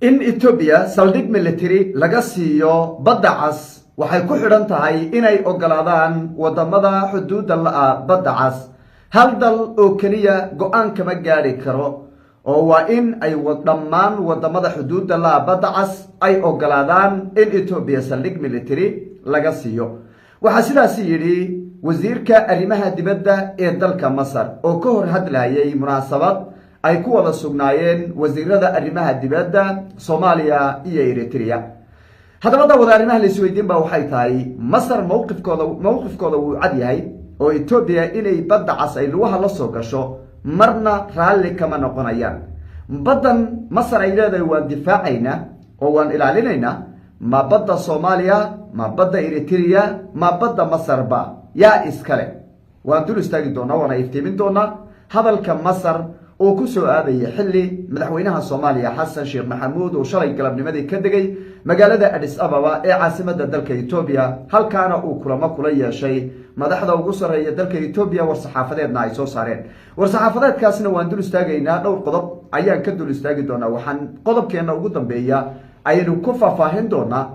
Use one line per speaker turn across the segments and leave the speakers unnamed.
in Ethiopia saldhig military laga siiyo badda cas waxay ku xidhan tahay inay ogolaadaan wadamada xuduudda la badda cas hal dal oo kaliya go'aan kama gaari karo oo waa in ay dhammaan wadamada xuduudda la badda cas ay ogolaadaan in Ethiopia saldhig military laga siiyo. waxa sidaas yiri wasiirka arrimaha dibadda ee dalka Masar oo ka hor hadlayay munaasabad ay ku wada sugnaayeen wasiirada arrimaha dibadda Soomaaliya iyo Eritrea. hadalada wada arrimaha la isweydiin baa waxay tahay Masar mowqifkooda uu cad yahay oo Ethiopia inay badda cas ay lugaha la soo gasho marna raalli kama noqonayaan. badan Masar ay leedahay waan difaacayna oo waan ilaalinaynaa ma badda Soomaaliya ma badda Eritrea ma badda Masar ba yaa iskale. waan dul istaagi doonaa waana iftiimin doonaa hadalka Masar oo ku soo aaday xilli madaxweynaha Soomaaliya Xasan Sheekh Maxamuud oo shalay galabnimadii ka degay magaalada Addis Ababa ee caasimadda dalka Ethiopia halkaana uu kulamo kula yeeshay madaxda ugu sareeya dalka Ethiopia war-saxaafadeedna ay soo saareen. war-saxaafadeedkaasna waan dul istaagaynaa dhowr qodob ayaan ka dul istaagi doonaa. waxaan qodobkeena ugu dambeeya ayaynu ku faahfaahin doonaa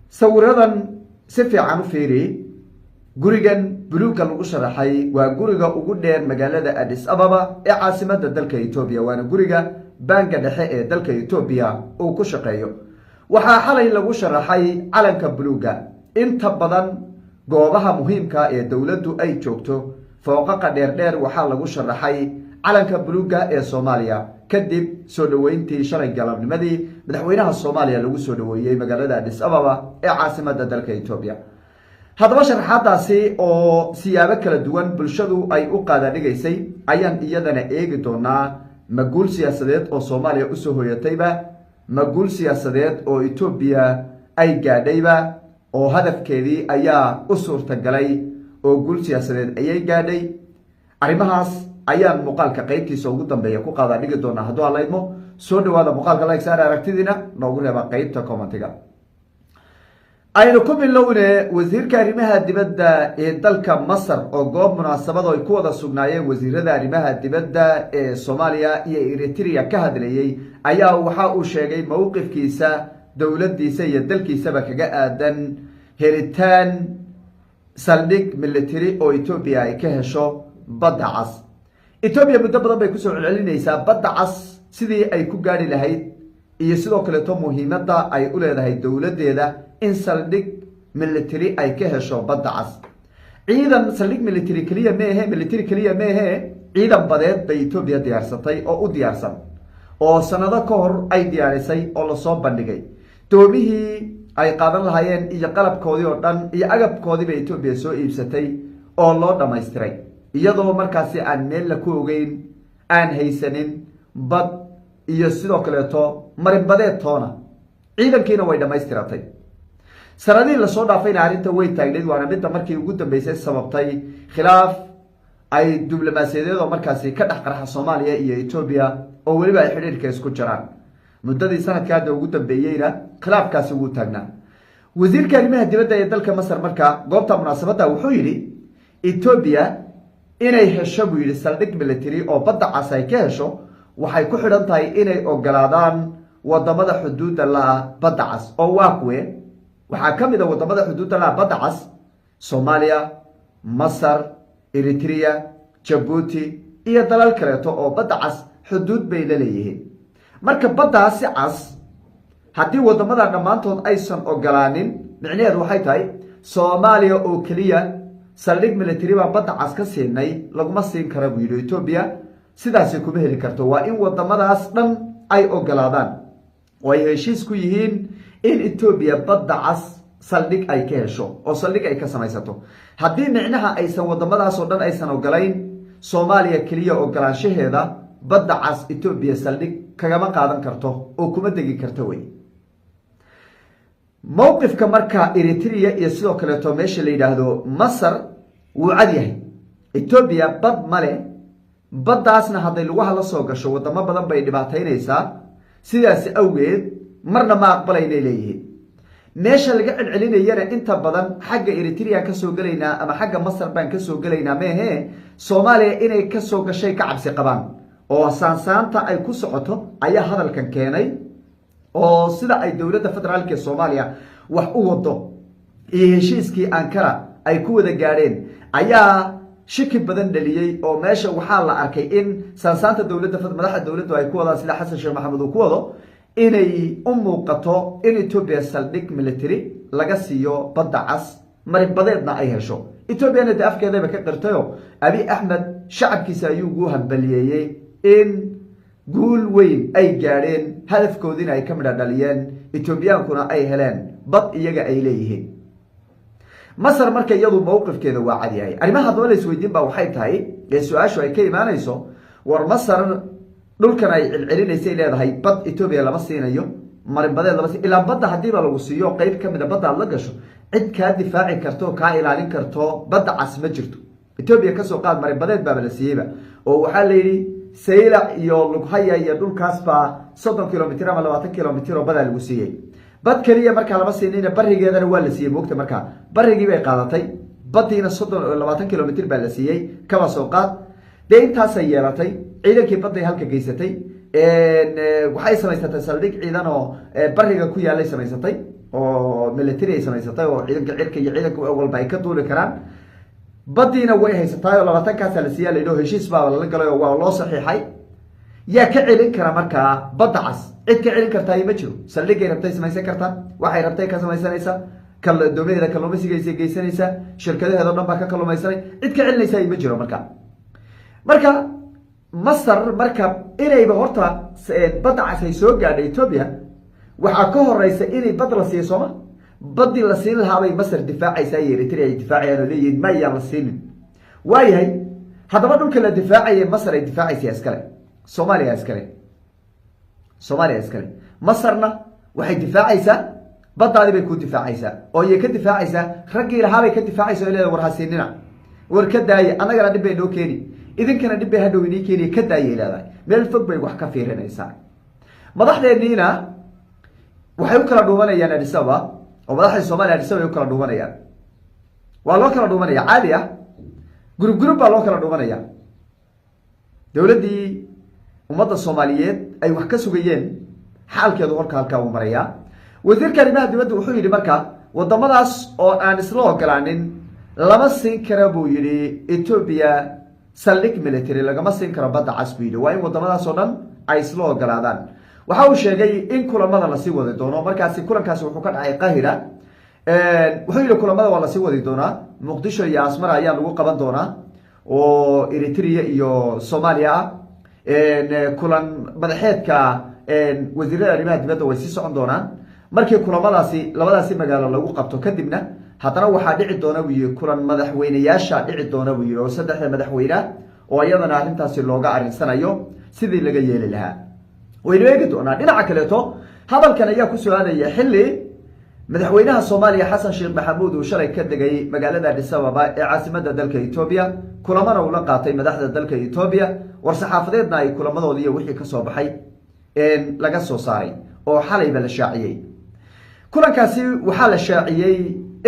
sawiradan si fiican u fiiri. gurigan buluugga lagu sharaxay waa guriga ugu dheer magaalada Addis Ababa ee caasimadda dalka Ethiopia waana guriga banka dhexe ee dalka Ethiopia uu ku shaqeeyo. waxaa xalay lagu sharaxay calanka buluugga. inta badan goobaha muhiimka ee dawladdu ay joogto fooqaqa dheer waxaa lagu sharaxay calanka buluugga ee Soomaaliya kadib soo dhaweyntii shalay galabnimadii madaxweynaha Soomaaliya lagu soo dhaweeyay magaalada Addis Ababa ee caasimadda dalka Ethiopia. haddaba sharaxaadaasi oo siyaabo kala duwan bulshadu ay u qaada dhigaysay ayaan iyadana eegi doonaa. maguul siyaasadeed oo Soomaaliya u soo hoyatayba maguul siyaasadeed oo Ethiopia ay gaadhayba oo hadafkeedii ayaa u suurtagalay oo guul siyaasadeed ayay gaadhay. arrimahaas ayaan muuqaalka qaybtiisa ugu dambeeya ku qaada dhigi doonaa. hadduu alla idmo soo dhawaada muuqaalka like saar aragtidiina noogu reeba qaybta commentiga. aynu ku bilowne wasiirka arrimaha dibadda ee dalka Masar oo goob munaasabad ay ku wada sugnaayeen wasiirada arrimaha dibadda ee Soomaaliya iyo Eritrea ka hadlayay ayaa waxa uu sheegay mowqifkiisa dawladdiisa iyo dalkiisaba kaga aadan helitaan saldhig military oo Ethiopia ay ka hesho badda cas. Ethiopia muddo badan bay ku soo celcelinaysaa badda cas sidii ay ku gaari lahayd iyo sidoo kale to muhiimadda ay u leedahay dawladdeeda in saldhig military ay ka hesho badda cas. ciidan saldhig military kaliya meehe ciidan badeed bay Ethiopia diyaarsatay oo u diyaarsan oo sanado ka hor ay diyaarisay oo la soo bandhigay. doomihii ay qaadan lahaayeen iyo qalabkoodii oo dhan iyo agabkoodii bay Ethiopia soo iibsatay oo loo dhammaystiray iyadoo markaasi aan meel la ku ogeyn aan haysanin bad iyo sidoo kaleeto marinbadeed toona. ciidankiina way dhammaystiratay. sanadii la soo dhaafayna arrinta way taagneed waana midda markii ugu dambeysay sababtay khilaaf ay diblomaasiyadeed oo markaasi ka dhex qarxa Soomaaliya iyo Ethiopia oo weliba ay xiriirka isku jiraan. muddadii sanadka hadda ugu dambeeyayna khilaafkaasi ugu taagnaa. wasiirka arrimaha dibadda ee dalka Masar marka goobta munaasabadda wuxuu yidhi Ethiopia inay hesho buu yidhi saldhig military oo badda cas ay ka hesho waxay ku xidhan tahay inay ogolaadaan wadamada xuduudda la badda cas oo waa kuwe waxaa ka mid ah wadamada xuduudda la badda cas Soomaaliya, Masar, Eritrea, Djibouti iyo dalal kaleeto oo badda cas xuduud bay la leeyihiin. marka baddaasi cas haddii wadamada dhammaantood aysan ogolaanin micnaheedu waxay tahay Soomaaliya oo kaliya saldhig military baa badda cas ka siinay laguma siin kara buu yidhi Ethiopia. sidaasi kuma heli karto waa in wadamadaas dhan ay ogolaadaan oo ay heshiis ku yihiin in Ethiopia badda cas saldhig ay ka hesho oo saldhig ay ka samaysato. haddii micnaha aysan wadamadaas oo dhan aysan ogolayn Soomaaliya kaliya ogolaanshaheeda badda cas Ethiopia saldhig kagama qaadan karto oo kuma degi karto way. mowqifka marka Eritrea iyo sidoo kaleeto meesha la yidhaahdo Masar wuu cad yahay. Ethiopia bad male baddaasna hadday lugaha la soo gasho wadamo badan bay dhibaataynaysaa. sidaasi awgeed marna ma aqbalaynay leeyihiin. meesha laga celcelinayana inta badan xagga Eritrea ka soo galaynaa ama xagga Masar baan ka soo galaynaa meehe Soomaaliya inay ka soo gashay ka cabsi qabaan oo saansaanta ay ku socoto ayaa hadalkan keenay oo sida ay dowladda federaalka ee Soomaaliya wax u wado iyo heshiiskii Ankara ay ku wada gaadheen ayaa shaki badan dhaliyay oo meesha waxaa la arkay in sansaanta dowladda madaxda dowladdu ay ku wadaan sida Xasan Sheekh Maxamed uu ku wado inay u muuqato in Ethiopia saldhig military laga siiyo badda cas marin badeedna ay hesho Ethiopia de afkeedaba ka qirtayo Abiy Ahmed shacabkiisa ayuu ugu hambalyeeyay in guul weyn ay gaadheen hadafkoodina ay ka midha dhaliyeen Ethiopiankuna ay heleen bad iyaga ay leeyihiin Masar marka iyadu mowqifkeeda waa cad yahay arimaha dawladda isweydiin baa waxay tahay ee su'aashu ay ka imaanayso war Masar dhulkan ay cilcilinaysay leedahay bad Ethiopia lama siinayo marin badeed lama siin ilaa badda hadii ba lagu siiyo qayb kamid ah badda la gasho cid ka difaaci karto ka ilaalin karto badda cas ma jirto Ethiopia ka soo qaad marin badeed baa la siiyay oo waxa la yiri sayla iyo lughaya iyo dhulkaas baa 30 kilomitir ama 20 kilomitir oo badda lagu siiyay bad kaliya marka lama siinayna barigeedana waa la siiyay moogta marka barigii bay qaadatay baddiina 20 kilomitir baa la siiyay kaba soo qaad deyntaas ay yeelatay ciidankii badda halka geysatay waxay samaysatay saldhig ciidan oo bariga ku yaalay samaysatay oo military ay samaysatay oo ciidanka cirka iyo ciidanka walba ay ka duuli karaan baddiina way haysatay oo 20 kaas la siiyay leedo heshiis baa la galay oo waa loo saxiixay yaa ka celin kara marka badda cas cid ka celin kartaa ma jiro saldhig ay rabtay samaysan kartaa waxay rabtay ka samaysanaysa kala dowladda kalluumaysiga ay geysanaysa shirkadaheeda dhan baa ka kalluumaysanay cid ka celinaysa ma jiro marka Masar marka inayba horta badda cas ay soo gaadhay Ethiopia waxa ka horeysa inay bad la siiyo Soomaa badii la siin lahaa bay Masar difaacaysa Eritrea ay difaacayaan oo leeyihiin ma yaan la siinin waayahay hadaba dhulka la difaacayay Masar ay difaacaysa iskale Soomaaliya iskale Masarna waxay difaacaysaa baddaadi bay ku difaacaysaa oo ay ka difaacaysaa raggii lahaa bay ka difaacaysaa oo leeyahay war hasiinina war ka daayay anagana dib bay noo keeni idinkana dib bay hadhow inii keeni ka daayay leedahay meel fog bay wax ka fiirinaysaa madaxdeeniina waxay u kala dhuumanayaan Addis Ababa oo madaxda Soomaaliya Addis Ababa u kala dhuumanayaan waa loo kala dhuumanaya caadi ah group baa loo kala dhuumanaya dawladdii ummadda Soomaaliyeed ay wax ka sugayeen xaalkeedu halka uu maraya wasiirka arrimaha dibadda wuxuu yiri marka wadamadaas oo aan isla ogolaanin lama siin karo buu yiri Ethiopia saldhig military lagama siin karo badda cas buu yiri waa in wadamadaas oo dhan ay isla ogolaadaan waxa uu sheegay in kulamada la sii wadi doono markaasi kulankaasi wuxuu ka dhacay Qaahira wuxuu yiri kulamada waa la sii wadi doonaa Muqdisho iyo Asmara ayaa lagu qaban doonaa oo Eritrea iyo Soomaaliya kulan madaxeedka wasiirada arrimaha dibadda way sii socon doonaan markii kulamadaasi labadaasi magaalo lagu qabto kadibna haddana waxaa dhici doona wiyo kulan madaxweynayaasha dhici doona wiyo oo saddexda madaxweyne oo iyadana arrintaasi looga arinsanayo sidii laga yeeli lahaa waynu eegi doonaa dhinaca kaleeto hadalkan ayaa ku soo aadaya xilli madaxweynaha Soomaaliya Xasan Sheekh Maxamuud uu shalay ka degay magaalada Addis Ababa ee caasimadda dalka Ethiopia kulamana uu la qaatay madaxda dalka Ethiopia war saxaafadeedna ay kulamadoodii iyo wixii ka soo baxay laga soo saaray oo xalayba la shaaciyay kulankaasi waxaa la shaaciyay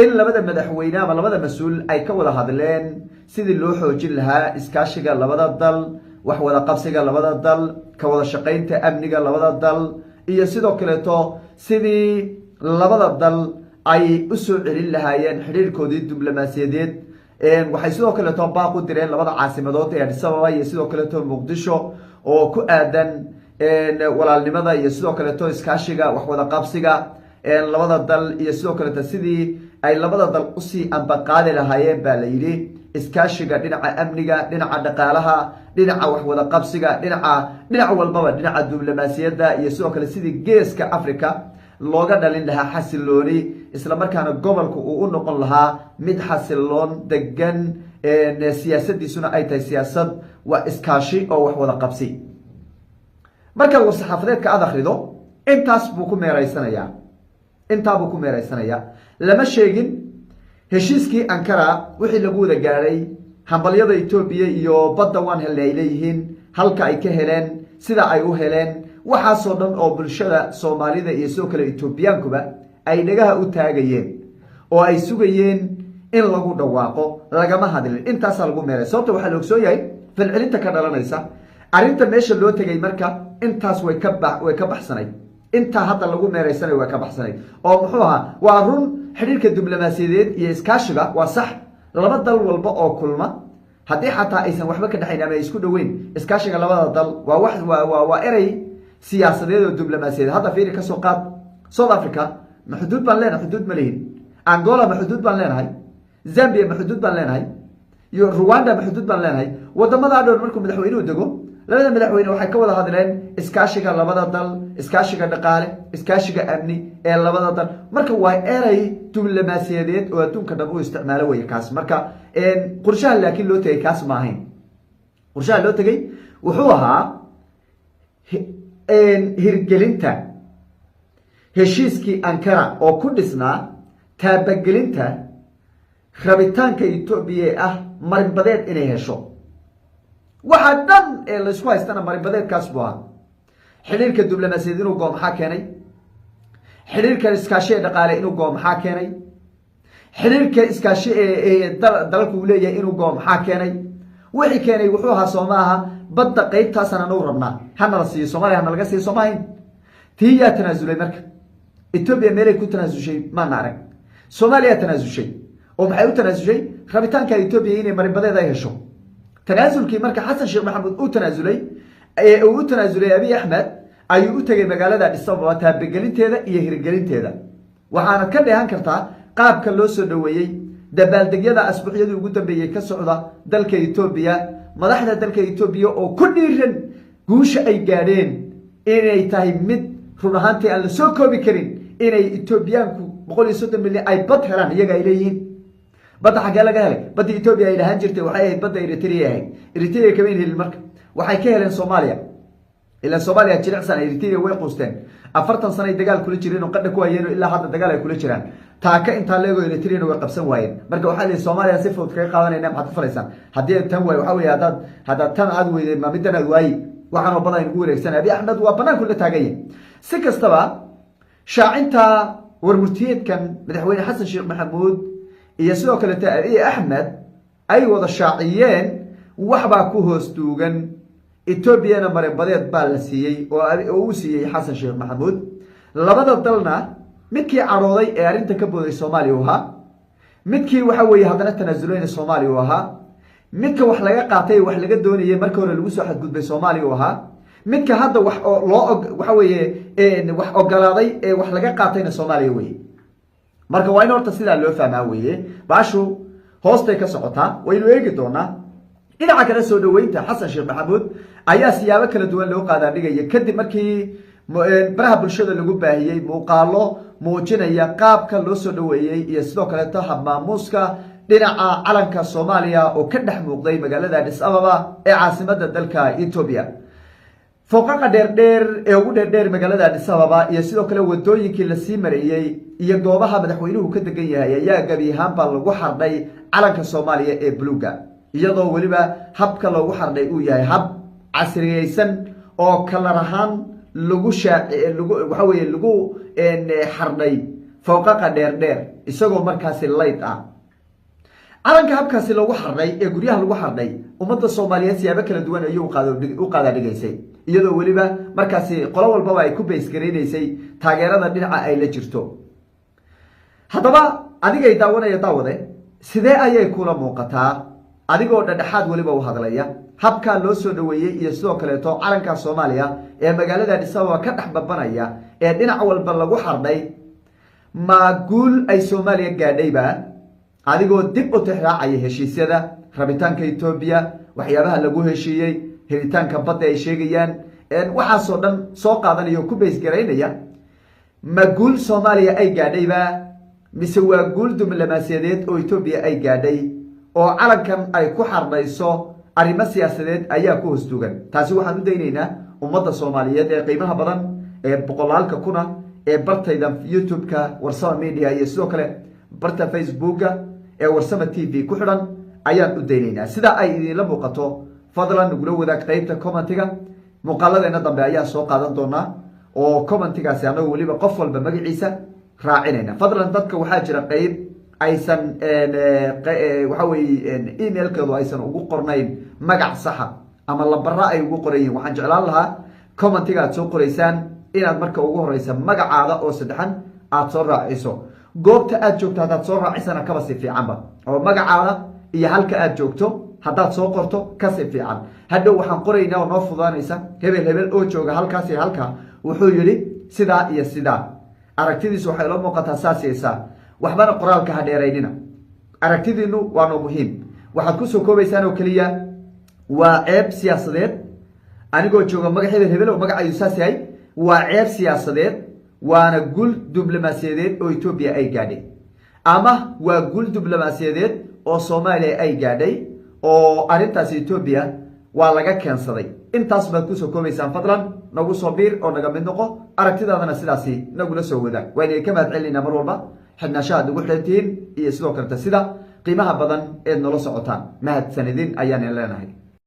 in labada madaxweyne ama labada mas'uul ay ka wada hadleen sidii loo xoojin lahaa iskaashiga labada dal wax wada qabsiga labada dal ka wada shaqaynta amniga labada dal iyo sidoo kale sidii labada dal ay u soo celin lahaayeen xiriirkoodii diblomaasiyadeed waxay sidoo kale baaq u direen labada caasimadood ee Addis Ababa iyo sidoo kale Muqdisho oo ku aadan walaalnimada iyo sidoo kale iskaashiga wax wada qabsiga labada dal iyo sidoo kale sidii ay labada dal u sii ambaqaadi lahaayeen baa la yiri iskaashiga dhinaca amniga dhinaca dhaqaalaha dhinaca wax wada qabsiga dhinac walbaba dhinaca diblomaasiyadda iyo sidoo kale sidii geeska Afrika looga dhalin lahaa xasilooni isla markaana gobolku uu u noqon lahaa mid xasiloon degan siyaasadiisuna ay tahay siyaasad waa iskaashi oo wax wada qabsi marka uu saxaafadeedka aad akhrido intaas buu ku meeraysanaya lama sheegin heshiiskii Ankara wixii lagu wada gaaray hambalyada Ethiopia iyo badda waan helay leeyihiin halka ay ka heleen sida ay u heleen waxaasoo dhan oo bulshada Soomaalida iyo soo kale Ethiopiankuba ay dhagaha u taagayeen oo ay sugayeen in lagu dhawaaqo lagama hadlin intaas lagu meeray sababta waxa la ogsoon yahay falcelinta ka dhalanaysa arinta meesha loo tagay marka intaas way ka baxsanay intaa hadda lagu meeraysanayo waa ka baxsanay oo muxuu ahaa waa run xidhiirka diblomaasiyadeed iyo iskaashiga waa sax laba dal walba oo kulma haddii xataa aysan waxba ka dhexayn ama ay isku dhoweyn iskaashiga labada dal waa wax waa erey siyaasadeed oo diblomaasiyadeed hadda fiiri kasoo qaad South Africa ma xuduud baan leenahay xuduud ma lihin Angola ma xuduud baan leenahay Zambia ma xuduud baan leenahay iyo Rwanda ma xuduud baan leenahay wadamada dhowr markuu madaxweynuhu dego labada madaxweyne waxay ka wada hadleen iskaashiga labada dal iskaashiga dhaqaale iskaashiga amni ee labada dal marka waa erey diblomaasiyadeed oo adduunka dhan u isticmaalo way kaas marka qorshaha laakiin loo tagay kaas ma ahayn qorshaha loo tagay wuxuu ahaa hirgelinta heshiiskii Ankara oo ku dhisnaa taabagelinta rabitaanka Itoobiya ah marinbadeed inay hesho waxa dhan ee la isku haystana marinbadeedkaas buu ahaa xiriirka diblomaasiyadeed inuu go'o maxaa keenay xiriirka iskaashi dhaqaale inuu go'o maxaa keenay xiriirka iskaashi dalku uu leeyahay inuu go'o maxaa keenay wixii keenay wuxuu ahaa Soomaaliya badda qaybtaasana noo rabnaa hana la siiyo Soomaaliya hana laga siiyo Soomaaliya tii yaa tanaasulay marka Itoobiya meelay ku tanaasushay ma naarag Soomaaliya tanaasushay oo maxay u tanaasushay rabitaanka Itoobiya inay marinbadeed ay hesho tanaasulkii marka Xasan Sheekh Maxamuud uu tanaasulay Abiy Ahmed ayuu u tagay magaalada Addis Ababa taabagelinteeda iyo hirgelinteeda waxaana ka dheehan kartaa qaabka loo soo dhaweeyay dabaaldegyada asbuucyadii ugu dambeeyay ka socda dalka Itoobiya madaxda dalka Itoobiya oo ku dhiiran guusha ay gaadheen inay tahay mid run ahaantii aan la soo koobi karin inay Itoobiyaanku 130 milyan ay bad helaan iyaga ay leeyihiin badda xagee laga helay badda Itoobiya ay lahaan jirtay waxay ahayd badda Eritrea kama helin marka waxay ka heleen Soomaaliya ila Soomaaliya jilicsan Eritrea way qoosteen 40 sano ay dagaal kula jireen oo qadda ku hayeen ilaa hadda dagaal ay kula jiraan taaka inta leego Eritrea way qabsan waayeen marka waxa la Soomaaliya si fudud kaga qaadanayna maxad faleeysan hadii tan way waxa weeye hada tan aad weeyday ma midana waay waxaan oo badan ugu wareegsan Abiy Ahmed waa banaan kula taagay si kastaba shaacinta warmurtiyeedkan madaxweyne Xasan Sheekh Maxamuud iyo sidoo kale Abiy Ahmed ay wada shaaciyeen waxba ku hoos duugan Etoobiyana marinbadeed baa la siiyay oo uu siiyay Xasan Sheekh Maxamuud labada dalna midkii carooday ee arinta ka booday Soomaaliya waxa midkii waxa weeye hadana tanaasulay Soomaaliya waxa midka wax laga qaatay wax laga doonayay markii hore lagu soo xadgudbay Soomaaliya waxa midka hadda wax loo waxa weeye wax ogolaaday ee wax laga qaatayna Soomaaliya weeye marka waa in horta sida loo fahmaa weeye baashu hoostay ka socotaa waynu eegi doonaa dhinaca kale soo dhaweynta Xasan Sheekh Maxamuud ayaa siyaabo kala duwan loo qaadaa dhigay kadib markii baraha bulshada lagu baahiyay muuqaalo muujinaya qaabka loo soo dhaweeyay iyo sidoo kale hab maamuuska dhinaca calanka Soomaaliya oo ka dhex muuqday magaalada Addis Ababa ee caasimadda dalka Itoobiya fooqaqa dheer ee ugu dheer magaalada Addis Ababa iyo sidoo kale wadooyinkii la sii marayay iyo goobaha madaxweynuhu ka degan yahay ayaa gabi ahaan baa lagu xardhay calanka Soomaaliya ee buluuga iyadoo waliba habka loogu xardhay uu yahay hab casriyeysan oo kala rahan lagu waxa weeye lagu xardhay fooqaqa dheer isagoo markaasi light ah calanka habkaasi loogu xardhay ee guryaha lagu xardhay ummadda Soomaaliyeed siyaabo kala duwan ayuu u qaada dhigaysay iyadoo waliba markaasi qolo walba ay ku bees gareeysay taageerada dhinaca ay la jirto haddaba adigay daawade sidee ayay kula muuqataa adigoo dhadhaxaad waliba u hadlaya habka loo soo dhaweeyay iyo sidoo kale calanka Soomaaliya ee magaalada Addis Ababa ka dhex babanaya ee dhinac walba lagu xardhay ma guul ay Soomaaliya gaadhayba adigoo dib u tixraacay heshiisyada rabitaanka Itoobiya waxyaabaha lagu heshiiyay helitaanka badda ay sheegayaan waxa soo dhan soo qaadanayo ku bees gareynaya ma guul Soomaaliya ay gaadhayba mise waa guul diblomaasiyadeed oo Itoobiya ay gaadhay oo calankan ay ku xardhayso arrimo siyaasadeed ayaa ku hoos duugan taasi waxaan u daynaynaa ummadda Soomaaliyeed ee qiimaha badan ee boqolaalka kuna ee bartayda YouTube-ka Warsama Media iyo sidoo kale barta Facebook-ka ee Warsama TV ku xidhan ayaan u daynaynaa sida ay idinla muuqato fadlan nagula wadaag qaybta commentiga muuqaaladeena dambe ayaa soo qaadan doonaa oo commentigaasi anagu waliba qof walba magaciisa raacinayna fadlan dadka waxaa jira qayb aysan waxa weeye emailkeedu aysan ugu qornayn magac saxa ama lambarra ay ugu qorayeen waxaan jeclaan lahaa commentiga aad soo qoraysaan inaad marka ugu horeysa magacaada oo saddexan aad soo raaciso. goobta aad joogto haddaad soo raacisana kaba si fiicanba, oo magacaada iyo halka aad joogto haddaad soo qorto kasi fiican. hadhow waxaan qoraynaa oo noo fudaanaysa hebel hebel oo jooga halkaas iyo halka wuxuu yidhi sidaa iyo sidaa, aragtidiisu waxay la muuqataa saas iyo saa. waxbana qoraalka ha dheeraynina, aragtidiinu waa noo muhiim. waxaad kusoo koobaysaan oo keliya waa ceeb siyaasadeed anigoo jooga magac hebel hebel oo magacayu saas yahay, waa ceeb siyaasadeed waana gul diblomaasiyadeed oo Ethiopia ay gaadhay, ama waa gul diblomaasiyadeed oo Soomaaliya ay gaadhay oo arrintaas Ethiopia waa laga keensaday. intaas baad kusoo koobaysaan. fadlan nagu soo biir oo naga mid noqo, aragtidaadana sidaasi nagula soo wadaag. waa inay ka mahad celinaa mar walba xidhnaashaha ugu xidhantihiin iyo sidoo kaleta sida qiimaha badan eed nala socotaan. mahadsanidin ayaan leenahay.